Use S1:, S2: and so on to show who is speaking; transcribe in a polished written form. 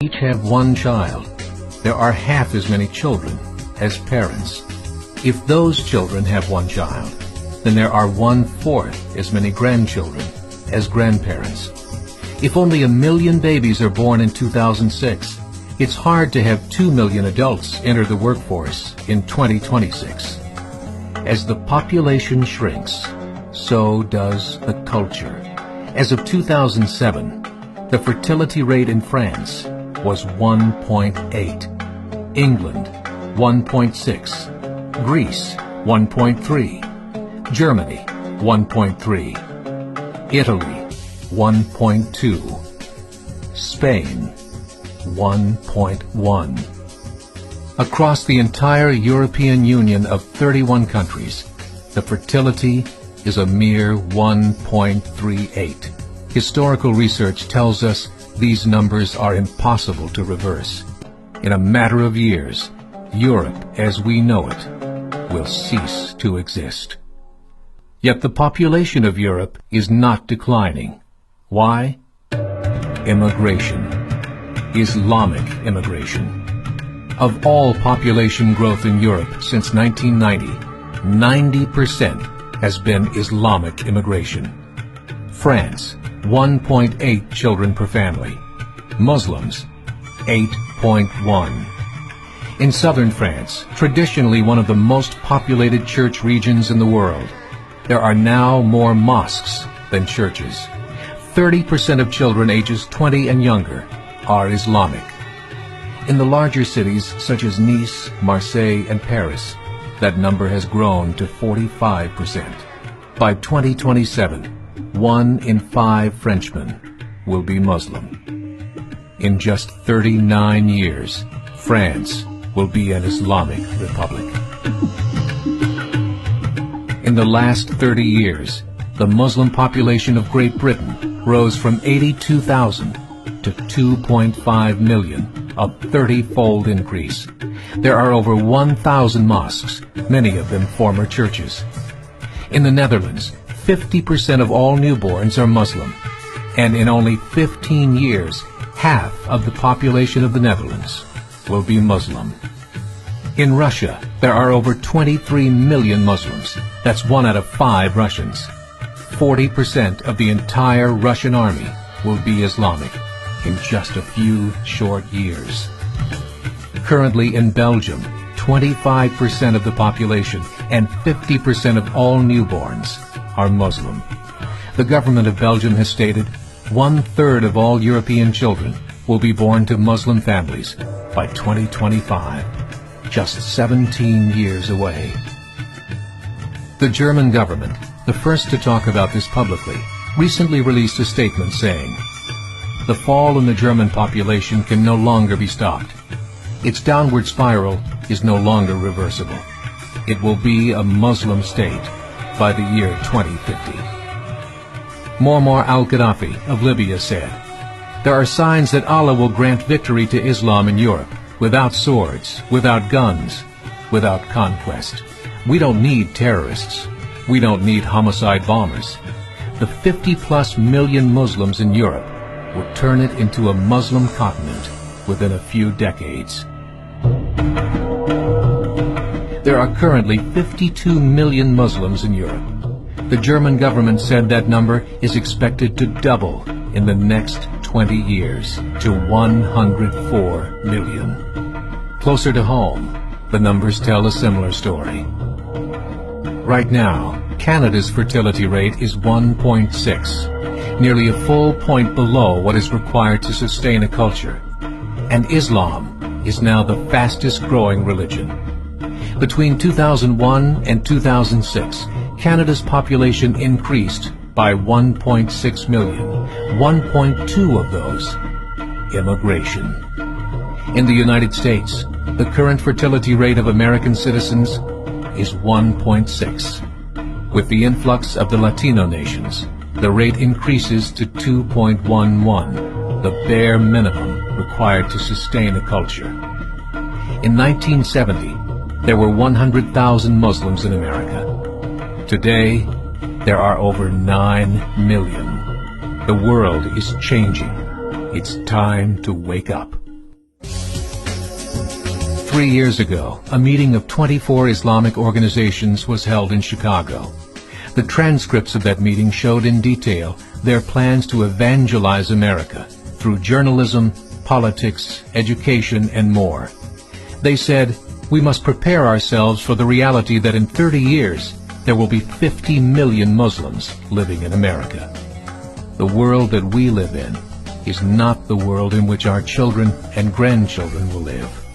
S1: each have one child, there are half as many children as parents. If those children have one child, then there are 1/4 as many grandchildren as grandparents. If only 1 million babies are born in 2006, it's hard to have 2 million adults enter the workforce in 2026. As the population shrinks, so does the culture. As of 2007, the fertility rate in France was 1.8, England 1.6, Greece 1.3, Germany 1.3, Italy 1.2, Spain 1.1. Across the entire European Union of 31 countries, the fertility is a mere 1.38. Historical research tells us these numbers are impossible to reverse. In a matter of years, Europe as we know it will cease to exist. Yet the population of Europe is not declining. Why? Immigration. Islamic immigration. Of all population growth in Europe since 1990, 90% has been Islamic immigration. France, 1.8 children per family. Muslims, 8.1. In southern France, traditionally one of the most populated church regions in the world, there are now more mosques than churches. 30% of children ages 20 and younger are Islamic. In the larger cities such as Nice, Marseille, and Paris, that number has grown to 45%. By 2027, 1 in 5 Frenchmen will be Muslim. In just 39 years, France will be an Islamic republic. In the last 30 years, the Muslim population of Great Britain rose from 82,000 to 2.5 million, a 30-fold increase. There are over 1,000 mosques, many of them former churches. In the Netherlands, 50% of all newborns are Muslim, and in only 15 years, half of the population of the Netherlands will be Muslim. In Russia, there are over 23 million Muslims. That's 1 out of 5 Russians. 40% of the entire Russian army will be Islamic in just a few short years. Currently in Belgium, 25% of the population and 50% of all newborns are Muslim. The government of Belgium has stated 1/3 of all European children will be born to Muslim families by 2025, just 17 years away. The German government, the first to talk about this publicly, recently released a statement saying, "The fall in the German population can no longer be stopped. Its downward spiral is no longer reversible. It will be a Muslim state by the year 2050. Muammar al-Gaddafi of Libya said, "There are signs that Allah will grant victory to Islam in Europe, without swords, without guns, without conquest. We don't need terrorists. We don't need homicide bombers. The 50+ million Muslims in Europe will turn it into a Muslim continent within a few decades." There are currently 52 million Muslims in Europe. The German government said that number is expected to double in the next 20 years to 104 million. Closer to home, the numbers tell a similar story. Right now, Canada's fertility rate is 1.6, nearly a full point below what is required to sustain a culture. And Islam is now the fastest growing religion. Between 2001 and 2006, Canada's population increased by 1.6 million, 1.2 of those immigration. In the United States, the current fertility rate of American citizens is 1.6. With the influx of the Latino nations, the rate increases to 2.11, the bare minimum required to sustain a culture. In 1970, there were 100,000 Muslims in America. Today, there are over 9 million. The world is changing. It's time to wake up. 3 years ago, a meeting of 24 Islamic organizations was held in Chicago. The transcripts of that meeting showed in detail their plans to evangelize America through journalism, politics, education, and more. They said, "We must prepare ourselves for the reality that in 30 years there will be 50 million Muslims living in America." The world that we live in is not the world in which our children and grandchildren will live.